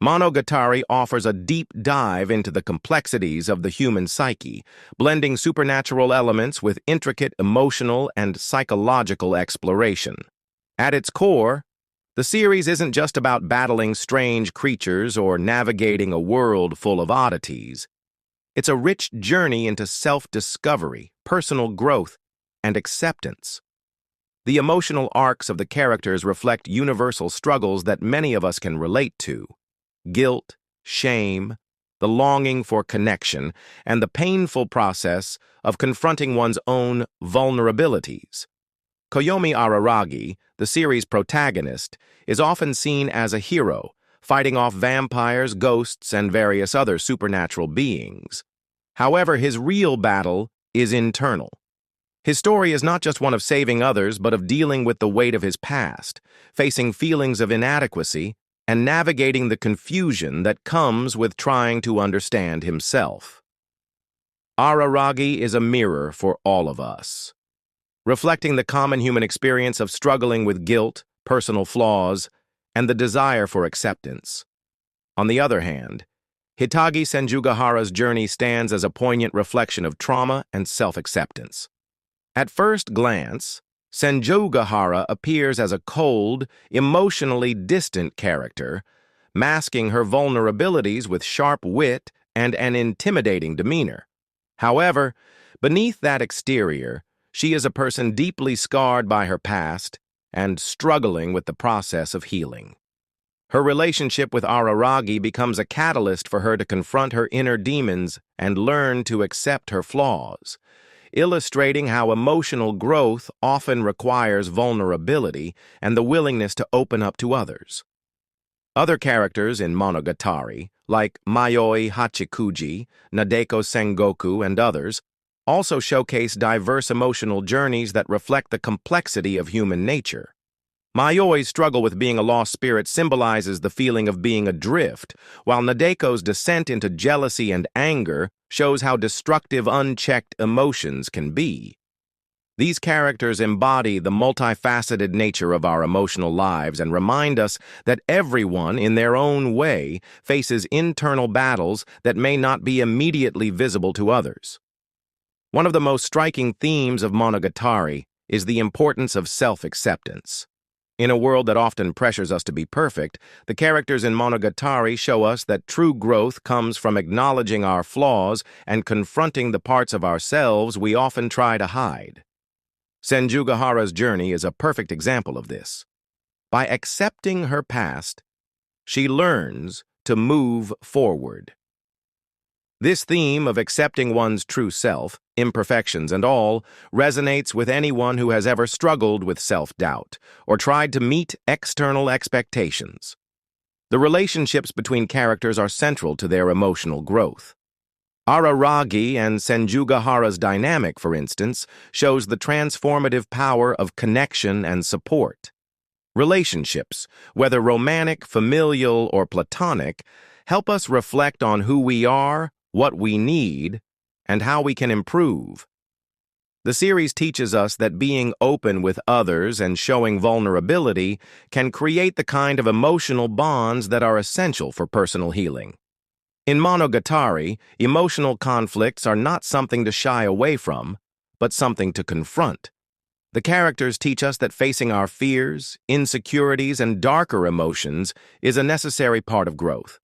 Monogatari offers a deep dive into the complexities of the human psyche, blending supernatural elements with intricate emotional and psychological exploration. At its core, the series isn't just about battling strange creatures or navigating a world full of oddities. It's a rich journey into self-discovery, personal growth, and acceptance. The emotional arcs of the characters reflect universal struggles that many of us can relate to: guilt, shame, the longing for connection, and the painful process of confronting one's own vulnerabilities. Koyomi Araragi, the series' protagonist, is often seen as a hero, fighting off vampires, ghosts, and various other supernatural beings. However, his real battle is internal. His story is not just one of saving others, but of dealing with the weight of his past, facing feelings of inadequacy, and navigating the confusion that comes with trying to understand himself. Araragi is a mirror for all of us, reflecting the common human experience of struggling with guilt, personal flaws, and the desire for acceptance. On the other hand, Hitagi Senjugahara's journey stands as a poignant reflection of trauma and self-acceptance. At first glance, Senjugahara appears as a cold, emotionally distant character, masking her vulnerabilities with sharp wit and an intimidating demeanor. However, beneath that exterior, she is a person deeply scarred by her past and struggling with the process of healing. Her relationship with Araragi becomes a catalyst for her to confront her inner demons and learn to accept her flaws, illustrating how emotional growth often requires vulnerability and the willingness to open up to others. Other characters in Monogatari, like Mayoi Hachikuji, Nadeko Sengoku, and others, also showcase diverse emotional journeys that reflect the complexity of human nature. Mayoi's struggle with being a lost spirit symbolizes the feeling of being adrift, while Nadeko's descent into jealousy and anger shows how destructive unchecked emotions can be. These characters embody the multifaceted nature of our emotional lives and remind us that everyone, in their own way, faces internal battles that may not be immediately visible to others. One of the most striking themes of Monogatari is the importance of self-acceptance. In a world that often pressures us to be perfect, the characters in Monogatari show us that true growth comes from acknowledging our flaws and confronting the parts of ourselves we often try to hide. Senjugahara's journey is a perfect example of this. By accepting her past, she learns to move forward. This theme of accepting one's true self, imperfections and all, resonates with anyone who has ever struggled with self-doubt or tried to meet external expectations. The relationships between characters are central to their emotional growth. Araragi and Senjugahara's dynamic, for instance, shows the transformative power of connection and support. Relationships, whether romantic, familial, or platonic, help us reflect on who we are, what we need, and how we can improve. The series teaches us that being open with others and showing vulnerability can create the kind of emotional bonds that are essential for personal healing. In Monogatari, emotional conflicts are not something to shy away from, but something to confront. The characters teach us that facing our fears, insecurities, and darker emotions is a necessary part of growth.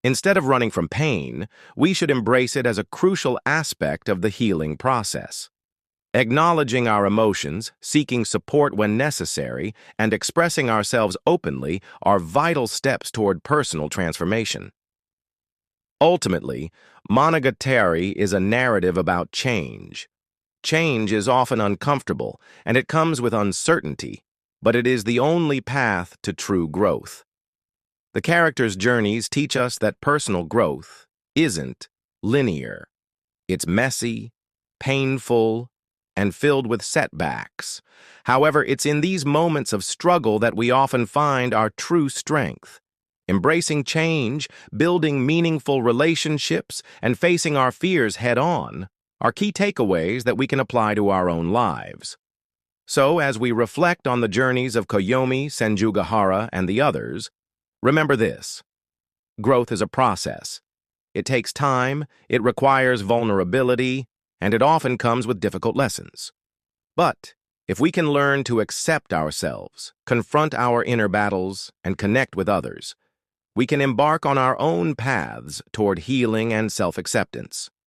Instead of running from pain, we should embrace it as a crucial aspect of the healing process. Acknowledging our emotions, seeking support when necessary, and expressing ourselves openly are vital steps toward personal transformation. Ultimately, Monogatari is a narrative about change. Change is often uncomfortable, and it comes with uncertainty, but it is the only path to true growth. The characters' journeys teach us that personal growth isn't linear. It's messy, painful, and filled with setbacks. However, it's in these moments of struggle that we often find our true strength. Embracing change, building meaningful relationships, and facing our fears head-on are key takeaways that we can apply to our own lives. So, as we reflect on the journeys of Koyomi, Senjugahara, and the others, remember this: growth is a process. It takes time, it requires vulnerability, and it often comes with difficult lessons. But if we can learn to accept ourselves, confront our inner battles, and connect with others, we can embark on our own paths toward healing and self-acceptance.